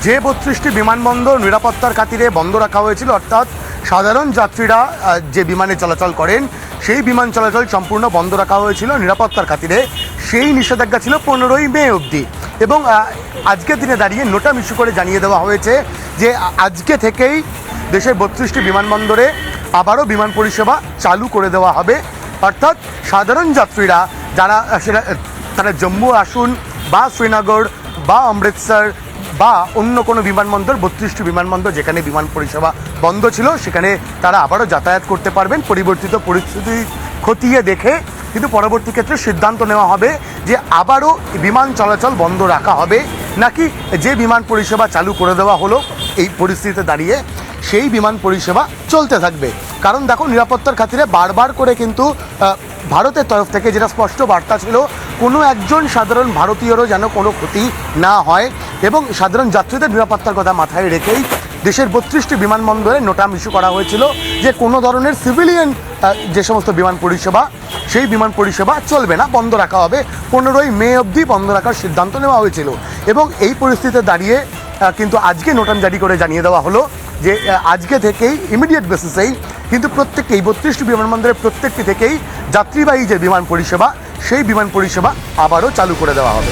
যে 32টি বিমানবন্দর নিরাপত্তার খাতিরে বন্ধ রাখা হয়েছিল, অর্থাৎ সাধারণ যাত্রীরা যে বিমানে চলাচল করেন সেই বিমান চলাচল সম্পূর্ণ বন্ধ রাখা হয়েছিল নিরাপত্তার খাতিরে। সেই নিষেধাজ্ঞা ছিল 15ই মে অবধি, এবং আজকের দিনে দাঁড়িয়ে নোটাম ইস্যু করে জানিয়ে দেওয়া হয়েছে যে আজকে থেকেই দেশের 32টি বিমানবন্দরে আবারও বিমান পরিষেবা চালু করে দেওয়া হবে। অর্থাৎ সাধারণ যাত্রীরা যারা তারা জম্মু আসুন বা শ্রীনগর বা অমৃতসর বা অন্য কোনো বিমানবন্দর, 32টি বিমানবন্দর যেখানে বিমান পরিষেবা বন্ধ ছিল সেখানে তারা আবারও যাতায়াত করতে পারবেন পরিবর্তিত পরিস্থিতি খতিয়ে দেখে। কিন্তু পরবর্তী ক্ষেত্রে সিদ্ধান্ত নেওয়া হবে যে আবারও বিমান চলাচল বন্ধ রাখা হবে নাকি যে বিমান পরিষেবা চালু করে দেওয়া হলো এই পরিস্থিতিতে দাঁড়িয়ে সেই বিমান পরিষেবা চলতে থাকবে। কারণ দেখো, নিরাপত্তার খাতিরে বারবার করে কিন্তু ভারতের তরফ থেকে যেটা স্পষ্ট বার্তা ছিল, কোনো একজন সাধারণ ভারতীয়রও যেন কোনো ক্ষতি না হয়, এবং সাধারণ যাত্রীদের নিরাপত্তার কথা মাথায় রেখেই দেশের 32টি বিমানবন্দরে নোটাম ইস্যু করা হয়েছিল যে কোনো ধরনের সিভিলিয়ান যে সমস্ত বিমান পরিষেবা সেই বিমান পরিষেবা চলবে না, বন্ধ রাখা হবে। 15ই মে অবধি বন্ধ রাখার সিদ্ধান্ত নেওয়া হয়েছিল, এবং এই পরিস্থিতিতে দাঁড়িয়ে কিন্তু আজকে নোটাম জারি করে জানিয়ে দেওয়া হলো যে আজকে থেকেই ইমিডিয়েট বেসিসেই কিন্তু প্রত্যেককেই 32টি বিমানবন্দরের প্রত্যেকটি থেকেই যাত্রীবাহী যে বিমান পরিষেবা সেই বিমান পরিষেবা আবারও চালু করে দেওয়া হবে।